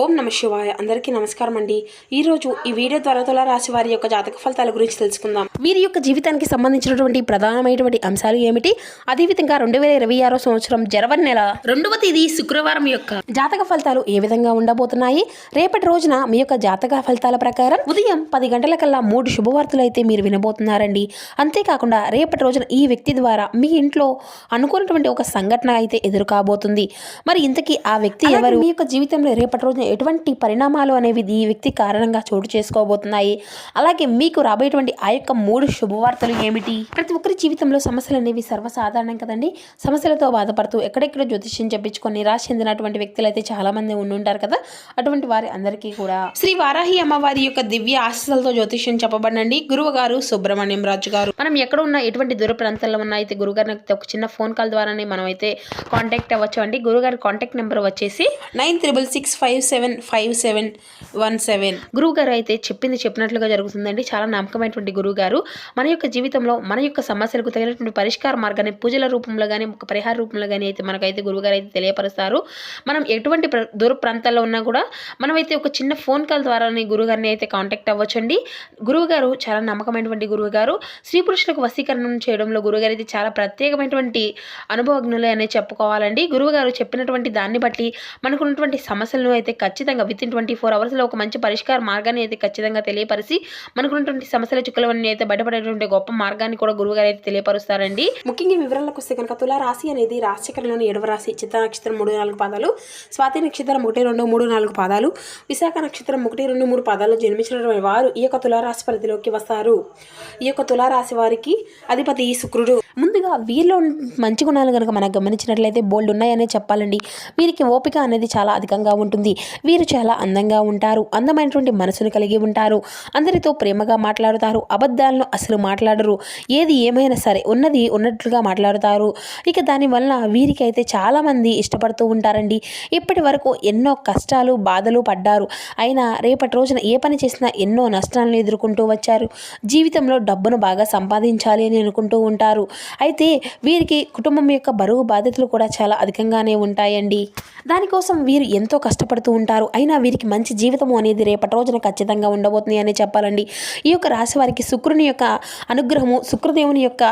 ఓం నమ శివాయ. అందరికీ నమస్కారం అండి. ఈరోజు ఈ వీడియో ద్వారా తుల రాశి వారి యొక్క జాతక ఫలితాల గురించి తెలుసుకుందాం. వీరి యొక్క జీవితానికి సంబంధించినటువంటి ప్రధానమైనటువంటి అంశాలు ఏమిటి, అదేవిధంగా 2026 సంవత్సరం జనవరి నెల 2వ తేదీ శుక్రవారం యొక్క జాతక ఫలితాలు ఏ విధంగా ఉండబోతున్నాయి. రేపటి రోజున మీ యొక్క జాతక ఫలితాల ప్రకారం ఉదయం 10 గంటలకల్లా 3 శుభవార్తలు అయితే మీరు వినబోతున్నారండి. అంతేకాకుండా రేపటి రోజున ఈ వ్యక్తి ద్వారా మీ ఇంట్లో అనుకున్నటువంటి ఒక సంఘటన అయితే ఎదురు కాబోతుంది. మరి ఇంతకీ ఆ వ్యక్తి ఎవరు, మీ యొక్క జీవితంలో రేపటి రోజున ఎటువంటి పరిణామాలు అనేవి ఈ వ్యక్తి కారణంగా చోటు చేసుకోబోతున్నాయి, అలాగే మీకు రాబోయేటువంటి ఆ యొక్క 3 శుభవార్తలు ఏమిటి. ప్రతి ఒక్కరి జీవితంలో సమస్యలు అనేవి సర్వసాధారణం కదండి. సమస్యలతో బాధపడుతూ ఎక్కడెక్కడ జ్యోతిష్యం చెప్పించుకొని నిరాశ చెందినటువంటి వ్యక్తులు అయితే చాలా మంది ఉండుంటారు కదా. అటువంటి వారి అందరికీ కూడా శ్రీ వారాహి అమ్మవారి యొక్క దివ్య ఆశీస్సులతో జ్యోతిష్యం చెప్పబడండి. గురువు గారు సుబ్రహ్మణ్యం రాజు గారు. మనం ఎక్కడ ఉన్నా ఎటువంటి దూర ప్రాంతాల్లో ఉన్నా అయితే గురుగారిని ఒక చిన్న ఫోన్ కాల్ ద్వారానే మనం అయితే కాంటాక్ట్ అవ్వచ్చు అండి. గురుగారి కాంటాక్ట్ నెంబర్ వచ్చేసి 9665757117. గురువు గారు అయితే చెప్పినట్లుగా జరుగుతుందండి. చాలా నమ్మకమైనటువంటి గురువు గారు మన యొక్క జీవితంలో మన యొక్క సమస్యలకు తగినటువంటి పరిష్కార మార్గాన్ని పూజల రూపంలో కానీ ఒక పరిహార రూపంలో కానీ అయితే మనకైతే గురువుగారు అయితే తెలియపరుస్తారు. మనం ఎటువంటి దూర ప్రాంతాల్లో ఉన్నా కూడా మనమైతే ఒక చిన్న ఫోన్ కాల్ ద్వారానే గురువుగారిని అయితే కాంటాక్ట్ అవ్వచ్చండి. గురువు గారు చాలా నమ్మకమైనటువంటి గురువు గారు. స్త్రీ పురుషులకు వశీకరణం చేయడంలో గురువుగారు అయితే చాలా ప్రత్యేకమైనటువంటి అనుభవజ్ఞులే అనే చెప్పుకోవాలండి. గురువు గారు చెప్పినటువంటి దాన్ని బట్టి మనకున్నటువంటి సమస్యలను అయితే ఖచ్చితంగా విత్ ఇన్ 24 అవర్స్లో ఒక మంచి పరిష్కార మార్గాన్ని అయితే ఖచ్చితంగా తెలియపరిచి మనకున్నటువంటి సమస్యల చిక్కులవన్నీ అయితే బయటపడేటువంటి గొప్ప మార్గాన్ని కూడా గురువుగారు అయితే తెలియపరుస్తారండి. ముఖ్యంగా వివరాలకు వస్తే కనుక తుల రాశి అనేది రాశిచక్రంలోని 7వ రాశి. చిత్త నక్షత్రం 3-4 పాదాలు, స్వాతి నక్షత్రం 1-2-3-4 పాదాలు, విశాఖ నక్షత్రం 1-2-3 పాదాలు జన్మించినటువంటి వారు ఈ యొక్క తులారాశి పరిధిలోకి వస్తారు. ఈ యొక్క తులారాశి వారికి అధిపతి శుక్రుడు. ముందుగా వీరిలో మంచి గుణాలు కనుక మనం గమనించినట్లయితే బోల్డ్ ఉన్నాయనే చెప్పాలండి. వీరికి ఓపిక అనేది చాలా అధికంగా ఉంటుంది. వీరు చాలా అందంగా ఉంటారు, అందమైనటువంటి మనసును కలిగి ఉంటారు, అందరితో ప్రేమగా మాట్లాడుతారు, అబద్ధాలను అసలు మాట్లాడరు, ఏది ఏమైనా సరే ఉన్నది ఉన్నట్లుగా మాట్లాడుతారు. ఇక దానివల్ల వీరికి అయితే చాలామంది ఇష్టపడుతూ ఉంటారండి. ఇప్పటి వరకు ఎన్నో కష్టాలు బాధలు పడ్డారు, అయినా రేపటి రోజున ఏ పని చేసినా ఎన్నో నష్టాలను ఎదుర్కొంటూ వచ్చారు. జీవితంలో డబ్బును బాగా సంపాదించాలి అని అనుకుంటూ ఉంటారు. అయితే వీరికి కుటుంబం యొక్క బరువు బాధ్యతలు కూడా చాలా అధికంగానే ఉంటాయండి. దానికోసం వీరు ఎంతో కష్టపడుతూ ఉంటారు. అయినా వీరికి మంచి జీవితము అనేది రేపటి రోజున ఖచ్చితంగా ఉండబోతుంది అని చెప్పాలండి. ఈ యొక్క రాశి వారికి శుక్రుని యొక్క అనుగ్రహము, శుక్రదేవుని యొక్క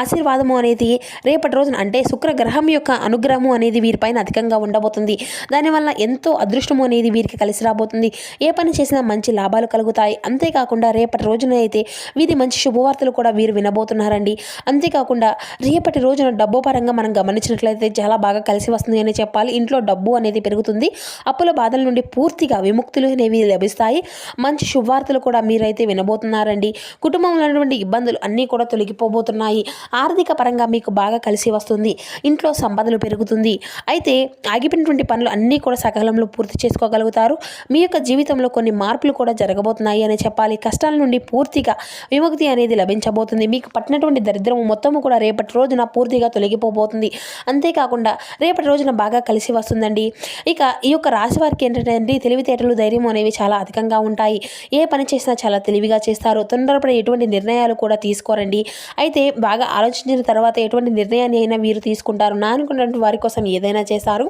ఆశీర్వాదము అనేది రేపటి రోజున అంటే శుక్రగ్రహం యొక్క అనుగ్రహము అనేది వీరిపైన అధికంగా ఉండబోతుంది. దానివల్ల ఎంతో అదృష్టము అనేది వీరికి కలిసి రాబోతుంది. ఏ పని చేసినా మంచి లాభాలు కలుగుతాయి. అంతేకాకుండా రేపటి రోజున అయితే వీరి మంచి శుభవార్తలు కూడా వీరు వినబోతున్నారండి. అంతేకాకుండా రేపటి రోజున డబ్బు పరంగా మనం గమనించినట్లయితే చాలా బాగా కలిసి వస్తుంది అని చెప్పాలి. ఇంట్లో డబ్బు అనేది పెరుగుతుంది. అప్పుల బాధల నుండి పూర్తిగా విముక్తులు అనేవి లభిస్తాయి. మంచి శుభవార్తలు కూడా మీరైతే వినబోతున్నారండి. కుటుంబంలో ఉన్నటువంటి ఇబ్బందులు అన్నీ కూడా తొలగిపోబోతున్నాయి. ఆర్థిక పరంగా మీకు బాగా కలిసి వస్తుంది. ఇంట్లో సంపదలు పెరుగుతుంది. అయితే ఆగిపోయినటువంటి పనులు అన్నీ కూడా సకాలంలో పూర్తి చేసుకోగలుగుతారు. మీ యొక్క జీవితంలో కొన్ని మార్పులు కూడా జరగబోతున్నాయి అని చెప్పాలి. కష్టాల నుండి పూర్తిగా విముక్తి అనేది లభించబోతుంది. మీకు పట్టినటువంటి దరిద్రం మొత్తము కూడా రేపటి రోజున పూర్తిగా తొలగిపోబోతుంది. అంతేకాకుండా రేపటి రోజున బాగా కలిసి వస్తుందండి. ఇక ఈ యొక్క రాశి వారికి ఏంటంటే తెలివితేటలు ధైర్యం అనేవి చాలా అధికంగా ఉంటాయి. ఏ పని చేసినా చాలా తెలివిగా చేస్తారు. తొందరపడి ఎటువంటి నిర్ణయాలు కూడా తీసుకోరండి. అయితే బాగా ఆలోచించిన తర్వాత ఎటువంటి నిర్ణయాన్ని అయినా వీరు తీసుకుంటారు. నానుకున్నటువంటి వారి కోసం ఏదైనా చేస్తారు.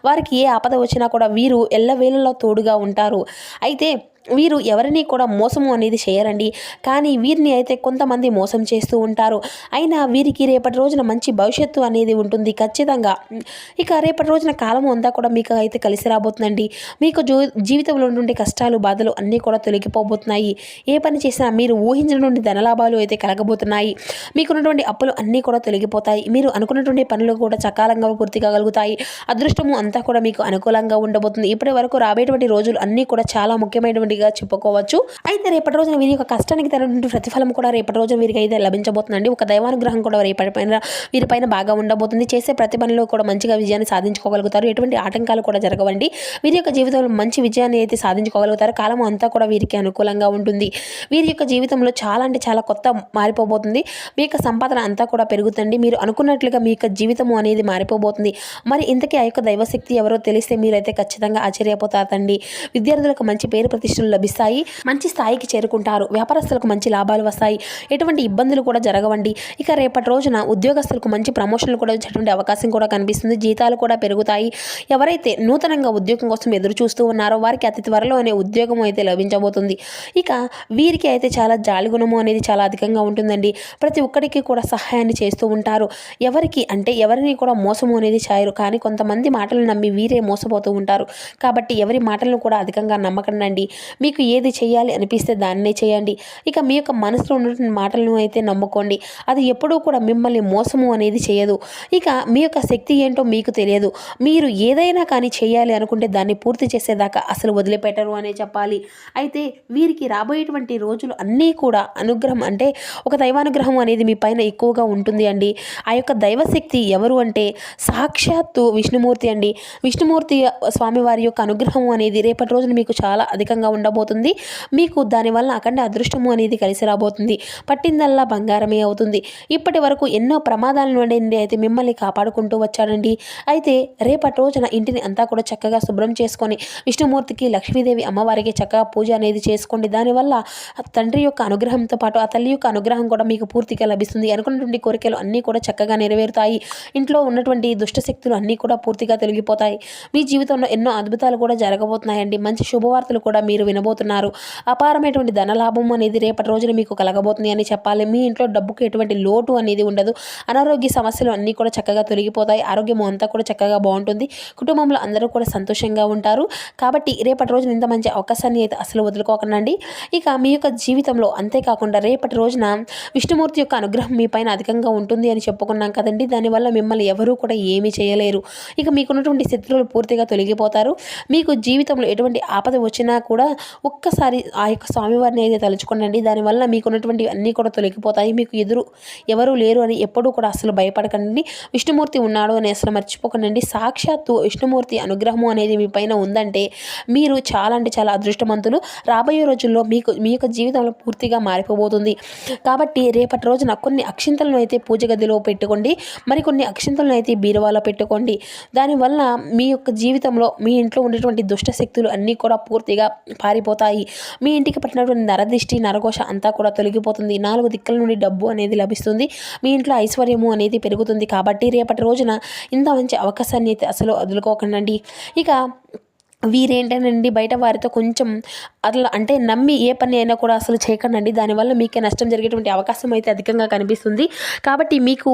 వారికి ఏ ఆపద వచ్చినా కూడా వీరు ఎల్లవేళలో తోడుగా ఉంటారు. అయితే వీరు ఎవరిని కూడా మోసము అనేది చేయరండి. కానీ వీరిని అయితే కొంతమంది మోసం చేస్తూ ఉంటారు. అయినా వీరికి రేపటి రోజున మంచి భవిష్యత్తు అనేది ఉంటుంది ఖచ్చితంగా. ఇక రేపటి రోజున కాలము అంతా కూడా మీకు అయితే కలిసి రాబోతుందండి. మీకు జీవితంలో నుండి కష్టాలు బాధలు అన్నీ కూడా తొలగిపోబోతున్నాయి. ఏ పని చేసినా మీరు ఊహించిన నుండి ధనలాభాలు అయితే కలగబోతున్నాయి. మీకున్నటువంటి అప్పులు అన్నీ కూడా తొలగిపోతాయి. మీరు అనుకున్నటువంటి పనులు కూడా సకాలంగా పూర్తి కాగలుగుతాయి. అదృష్టము అంతా కూడా మీకు అనుకూలంగా ఉండబోతుంది. ఇప్పటి వరకు రాబోయేటువంటి రోజులు అన్నీ కూడా చాలా ముఖ్యమైనటువంటి చెప్పుకోవచ్చు. అయితే రేపటి రోజున వీరి యొక్క కష్టానికి తగినటువంటి ప్రతిఫలం కూడా రేపటి రోజున వీరికి అయితే లభించబోతుందండి. ఒక దైవానుగ్రహం కూడా వీరిపైన బాగా ఉండబోతుంది. చేసే ప్రతి పనిలో కూడా మంచిగా విజయాన్ని సాధించుకోగలుగుతారు. ఎటువంటి ఆటంకాలు కూడా జరగవండి. వీరి యొక్క జీవితంలో మంచి విజయాన్ని అయితే సాధించుకోగలుగుతారు. కాలం అంతా కూడా వీరికి అనుకూలంగా ఉంటుంది. వీరి యొక్క జీవితంలో చాలా అంటే చాలా కొత్త మారిపోబోతుంది. మీ యొక్క సంపాదన అంతా కూడా పెరుగుతుంది. మీరు అనుకున్నట్లుగా మీ యొక్క జీవితము అనేది మారిపోబోతుంది. మరి ఇంతకీ ఆ యొక్క దైవశక్తి ఎవరో తెలిస్తే మీరైతే ఖచ్చితంగా ఆశ్చర్యపోతారండి. విద్యార్థులకు మంచి పేరు ప్రతిష్టలు ప్రమోషన్లు లభిస్తాయి, మంచి స్థాయికి చేరుకుంటారు, వ్యాపారస్తులకు మంచి లాభాలు వస్తాయి, ఎటువంటి ఇబ్బందులు కూడా జరగవండి. ఇక రేపటి రోజున ఉద్యోగస్తులకు మంచి ప్రమోషన్లు కూడా వచ్చేటువంటి అవకాశం కూడా కనిపిస్తుంది, జీతాలు కూడా పెరుగుతాయి. ఎవరైతే నూతనంగా ఉద్యోగం కోసం ఎదురు చూస్తూ ఉన్నారో వారికి అతి త్వరలోనే ఉద్యోగం అయితే లభించబోతుంది. ఇక వీరికి అయితే చాలా జాలి గుణము అనేది చాలా అధికంగా ఉంటుందండి. ప్రతి ఒక్కరికి కూడా సహాయాన్ని చేస్తూ ఉంటారు. ఎవరిని కూడా మోసము అనేది చేయరు. కానీ కొంతమంది మాటలు నమ్మి వీరే మోసపోతూ ఉంటారు. కాబట్టి ఎవరి మాటలను కూడా అధికంగా నమ్మకండి. మీకు ఏది చేయాలి అనిపిస్తే దాన్నే చేయండి. ఇక మీ యొక్క మనసులో ఉన్నటువంటి మాటలను అయితే నమ్ముకోండి. అది ఎప్పుడూ కూడా మిమ్మల్ని మోసము అనేది చేయదు. ఇక మీ యొక్క శక్తి ఏంటో మీకు తెలియదు. మీరు ఏదైనా కానీ చేయాలి అనుకుంటే దాన్ని పూర్తి చేసేదాకా అసలు వదిలిపెట్టరు అనే చెప్పాలి. అయితే వీరికి రాబోయేటువంటి రోజులు అన్నీ కూడా అనుగ్రహం, అంటే ఒక దైవానుగ్రహం అనేది మీ పైన ఎక్కువగా ఉంటుంది అండి. ఆ యొక్క దైవశక్తి ఎవరు అంటే సాక్షాత్తు విష్ణుమూర్తి అండి. విష్ణుమూర్తి స్వామివారి యొక్క అనుగ్రహం అనేది రేపటి రోజున మీకు చాలా అధికంగా ఉండబోతుంది. మీకు దానివల్ల అఖండ అదృష్టము అనేది కలిసి రాబోతుంది. పట్టిందల్లా బంగారమే అవుతుంది. ఇప్పటి వరకు ఎన్నో ప్రమాదాల నుండి అయితే మిమ్మల్ని కాపాడుకుంటూ వచ్చాడండి. అయితే రేపటి రోజున ఇంటిని అంతా కూడా చక్కగా శుభ్రం చేసుకొని విష్ణుమూర్తికి, లక్ష్మీదేవి అమ్మవారికి చక్కగా పూజ అనేది చేసుకోండి. దానివల్ల తండ్రి యొక్క అనుగ్రహంతో పాటు ఆ తల్లి యొక్క అనుగ్రహం కూడా మీకు పూర్తిగా లభిస్తుంది. అనుకున్నటువంటి కోరికలు అన్నీ కూడా చక్కగా నెరవేరుతాయి. ఇంట్లో ఉన్నటువంటి దుష్ట శక్తులు అన్నీ కూడా పూర్తిగా తొలగిపోతాయి. మీ జీవితంలో ఎన్నో అద్భుతాలు కూడా జరగబోతున్నాయండి. మంచి శుభవార్తలు కూడా మీరు వినబోతున్నారు. అపారమైనటువంటి ధనలాభం అనేది రేపటి రోజున మీకు కలగబోతుంది అని చెప్పాలి. మీ ఇంట్లో డబ్బుకి ఎటువంటి లోటు అనేది ఉండదు. అనారోగ్య సమస్యలు అన్నీ కూడా చక్కగా తొలగిపోతాయి. ఆరోగ్యం అంతా కూడా చక్కగా బాగుంటుంది. కుటుంబంలో అందరూ కూడా సంతోషంగా ఉంటారు. కాబట్టి రేపటి రోజున ఇంత మంచి అవకాశాన్ని అయితే అసలు వదులుకోకండి. ఇక మీ యొక్క జీవితంలో అంతేకాకుండా రేపటి రోజున విష్ణుమూర్తి యొక్క అనుగ్రహం మీ పైన అధికంగా ఉంటుంది అని చెప్పుకున్నాం కదండి. దానివల్ల మిమ్మల్ని ఎవరూ కూడా ఏమీ చేయలేరు. ఇక మీకున్నటువంటి శత్రువులు పూర్తిగా తొలగిపోతారు. మీకు జీవితంలో ఎటువంటి ఆపద వచ్చినా కూడా ఒక్కసారి ఆ యొక్క స్వామివారిని అయితే తలుచుకోండి. దానివల్ల మీకున్నటువంటి అన్నీ కూడా తొలగిపోతాయి. మీకు ఎదురు ఎవరు లేరు అని ఎప్పుడూ కూడా అసలు భయపడకండి. విష్ణుమూర్తి ఉన్నాడు అని అసలు మర్చిపోకండి. సాక్షాత్తు విష్ణుమూర్తి అనుగ్రహము అనేది మీ పైన ఉందంటే మీరు చాలా అంటే చాలా అదృష్టవంతులు. రాబోయే రోజుల్లో మీ యొక్క జీవితంలో పూర్తిగా మారిపోబోతుంది. కాబట్టి రేపటి రోజున కొన్ని అక్షింతలను అయితే పూజ గదిలో పెట్టుకోండి. మరికొన్ని అక్షింతలను అయితే బీరువాలో పెట్టుకోండి. దానివల్ల మీ యొక్క జీవితంలో మీ ఇంట్లో ఉండేటువంటి దుష్ట శక్తులు అన్నీ కూడా పూర్తిగా పారిపోతాయి. మీ ఇంటికి పట్టినటువంటి నరదిష్టి, నరఘోష అంతా కూడా తొలగిపోతుంది. 4 దిక్కుల నుండి డబ్బు అనేది లభిస్తుంది. మీ ఇంట్లో ఐశ్వర్యము అనేది పెరుగుతుంది. కాబట్టి రేపటి రోజున ఇంత మంచి అవకాశాన్ని అయితే అసలు వదులుకోకండి. ఇక వీరేంటనండి బయట వారితో కొంచెం అట్లా అంటే నమ్మి ఏ పని అయినా కూడా అసలు చేయకండి. దానివల్ల మీకే నష్టం జరిగేటువంటి అవకాశం అయితే అధికంగా కనిపిస్తుంది. కాబట్టి మీకు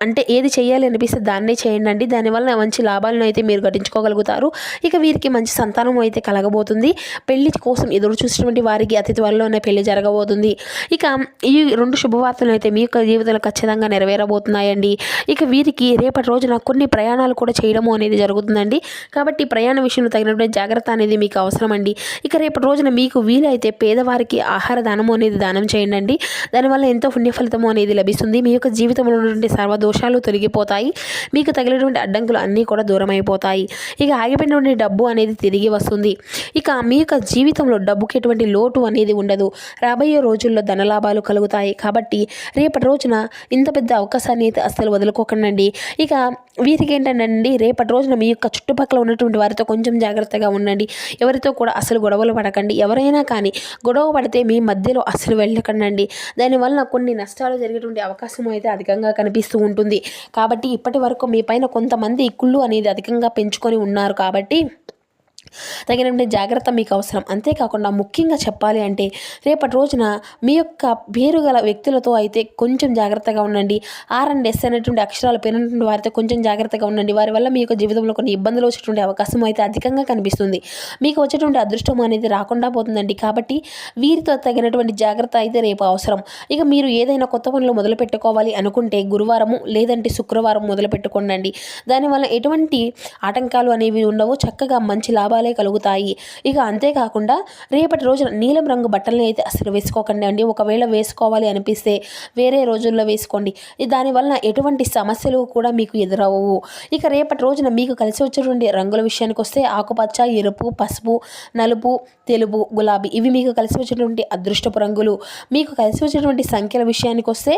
అంటే ఏది చేయాలి అనిపిస్తే దాన్నే చేయండి. దానివల్ల మంచి లాభాలను అయితే మీరు గడించుకోగలుగుతారు. ఇక వీరికి మంచి సంతానం అయితే కలగబోతుంది. పెళ్లి కోసం ఎదురు చూసినటువంటి వారికి అతి త్వరలోనే పెళ్లి జరగబోతుంది. ఇక ఈ 2 శుభవార్తలు అయితే మీ యొక్క జీవితంలో ఖచ్చితంగా నెరవేరబోతున్నాయండి. ఇక వీరికి రేపటి రోజున కొన్ని ప్రయాణాలు కూడా చేయడము అనేది జరుగుతుందండి. కాబట్టి ప్రయాణ విషయంలో తగినటువంటి జాగ్రత్త అనేది మీకు అవసరం అండి. ఇక రేపటి రోజున మీకు వీలైతే పేదవారికి ఆహార దానము అనేది దానం చేయండి. దానివల్ల ఎంతో పుణ్య ఫలితము అనేది లభిస్తుంది. మీ యొక్క జీవితంలో ఉన్నటువంటి సర్వదోషాలు తొలగిపోతాయి. మీకు తగిలినటువంటి అడ్డంకులు అన్నీ కూడా దూరం అయిపోతాయి. ఇక ఆగిపోయినటువంటి డబ్బు అనేది తిరిగి వస్తుంది. ఇక మీ యొక్క జీవితంలో డబ్బుకి ఎటువంటి లోటు అనేది ఉండదు. రాబోయే రోజుల్లో ధనలాభాలు కలుగుతాయి. కాబట్టి రేపటి రోజున ఇంత పెద్ద అవకాశాన్ని అయితే అస్సలు వదులుకోకండి. ఇక వీరికి ఏంటంటే రేపటి రోజున మీ యొక్క చుట్టుపక్కల ఉన్నటువంటి వారితో కొంచెం జాగ్రత్తగా ఉండండి. ఎవరితో కూడా అసలు గొడవలు పడకండి. ఎవరైనా కానీ గొడవ పడితే మీ మధ్యలో అసలు వెళ్ళకండి. దానివల్ల కొన్ని నష్టాలు జరిగేటువంటి అవకాశం అయితే అధికంగా కనిపిస్తూ ఉంటుంది. కాబట్టి ఇప్పటి వరకు మీ పైన కొంతమంది కుళ్ళు అనేది అధికంగా పెంచుకొని ఉన్నారు. కాబట్టి తగినటువంటి జాగ్రత్త మీకు అవసరం. అంతేకాకుండా ముఖ్యంగా చెప్పాలి అంటే రేపటి రోజున మీ యొక్క పేరు గల వ్యక్తులతో అయితే కొంచెం జాగ్రత్తగా ఉండండి. ఆర్ అండ్ ఎస్ అనేటువంటి అక్షరాలు పేరున్నటువంటి వారితో కొంచెం జాగ్రత్తగా ఉండండి. వారి వల్ల మీ యొక్క జీవితంలో కొన్ని ఇబ్బందులు వచ్చేటువంటి అవకాశం అయితే అధికంగా కనిపిస్తుంది. మీకు వచ్చేటువంటి అదృష్టం అనేది రాకుండా పోతుందండి. కాబట్టి వీరితో తగినటువంటి జాగ్రత్త అయితే రేపు అవసరం. ఇక మీరు ఏదైనా కొత్త పనులు మొదలు పెట్టుకోవాలి అనుకుంటే గురువారము లేదంటే శుక్రవారం మొదలు పెట్టుకోండి. దానివల్ల ఎటువంటి ఆటంకాలు అనేవి ఉండవు. చక్కగా మంచి లాభాలే కలుగుతాయి. ఇక అంతేకాకుండా రేపటి రోజున నీలం రంగు బట్టలను అయితే అసలు వేసుకోకండి. ఒకవేళ వేసుకోవాలి అనిపిస్తే వేరే రోజుల్లో వేసుకోండి. దానివల్ల ఎటువంటి సమస్యలు కూడా మీకు ఎదురవ్వవు. ఇక రేపటి రోజున మీకు కలిసి వచ్చేటువంటి రంగుల విషయానికి వస్తే ఆకుపచ్చ, ఎరుపు, పసుపు, నలుపు, తెలుపు, గులాబీ ఇవి మీకు కలిసి వచ్చేటువంటి అదృష్టపు రంగులు. మీకు కలిసి వచ్చేటువంటి సంఖ్యల విషయానికి వస్తే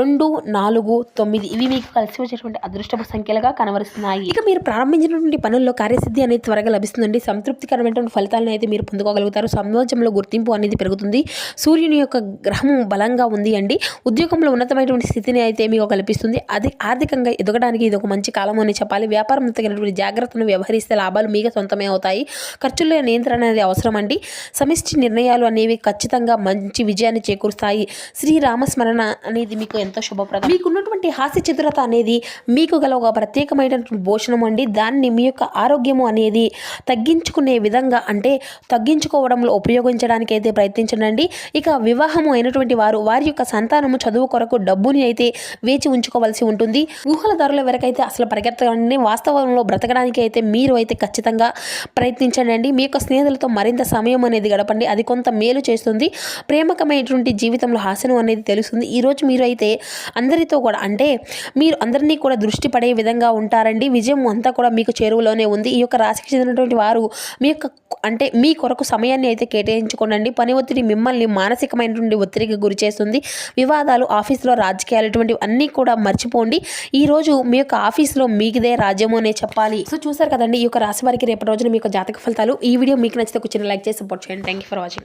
2, 4, 9 ఇవి మీకు కలిసి వచ్చేటువంటి అదృష్టపు సంఖ్యలుగా కనబరుస్తున్నాయి. ఇక మీరు ప్రారంభించినటువంటి పనుల్లో కార్యసిద్ధి అనేది త్వరగా లభిస్తుంది. ఉంటుందండి. సంతృప్తికరమైనటువంటి ఫలితాలను అయితే మీరు పొందుకోగలుగుతారు. సమాజంలో గుర్తింపు అనేది పెరుగుతుంది. సూర్యుని యొక్క గ్రహం బలంగా ఉంది అండి. ఉద్యోగంలో ఉన్నతమైనటువంటి స్థితిని అయితే మీకు కల్పిస్తుంది. అది ఆర్థికంగా ఎదగడానికి ఇది ఒక మంచి కాలం అని చెప్పాలి. వ్యాపారంలో తగినటువంటి జాగ్రత్తను వ్యవహరిస్తే లాభాలు మీకు సొంతమే అవుతాయి. ఖర్చుల్లో నియంత్రణ అనేది అవసరం అండి. సమిష్టి నిర్ణయాలు అనేవి ఖచ్చితంగా మంచి విజయాన్ని చేకూరుస్తాయి. శ్రీరామస్మరణ అనేది మీకు ఎంతో శుభప్రదం. మీకున్నటువంటి హాస్య చతురత అనేది మీకు గల ఒక ప్రత్యేకమైనటువంటి భూషణం అండి. దాన్ని మీ యొక్క ఆరోగ్యము అనేది తగ్గించుకునే విధంగా అంటే తగ్గించుకోవడంలో ఉపయోగించడానికి అయితే ప్రయత్నించండి. ఇక వివాహము అయినటువంటి వారి యొక్క సంతానము చదువు కొరకు డబ్బుని అయితే వేచి ఉంచుకోవాల్సి ఉంటుంది. ఊహల ధరల వరకైతే అసలు పరిగెత్తకండి. వాస్తవంలో బ్రతకడానికి అయితే మీరు అయితే ఖచ్చితంగా ప్రయత్నించండి. మీ యొక్క స్నేహితులతో మరింత సమయం అనేది గడపండి. అది కొంత మేలు చేస్తుంది. ప్రేమకమైనటువంటి జీవితంలో హాస్యం అనేది తెలుస్తుంది. ఈరోజు మీరు అయితే అందరితో కూడా అంటే మీరు అందరినీ కూడా దృష్టి పడే విధంగా ఉంటారండి. విజయం అంతా కూడా మీకు చేరువలోనే ఉంది. ఈ యొక్క రాశికి చెందినటువంటి వారు మీ కొరకు సమయాన్ని అయితే కేటాయించుకోండి. పని ఒత్తిడి మిమ్మల్ని మానసికమైనటువంటి ఒత్తిడికి గురి చేస్తుంది. వివాదాలు, ఆఫీసులో రాజకీయాలు ఇటువంటివి అన్నీ కూడా మర్చిపోండి. ఈ రోజు మీ యొక్క ఆఫీసులో మీకుదే రాజ్యము అనే చెప్పాలి. సో చూసారు కదండి ఈ యొక్క రాశి వారికి రేపటి రోజున మీ యొక్క జాతక ఫలితాలు. ఈ వీడియో మీకు నచ్చితే ఒక చిన్న లైక్ చేసి సపోర్ట్ చేయండి. Thank you for watching.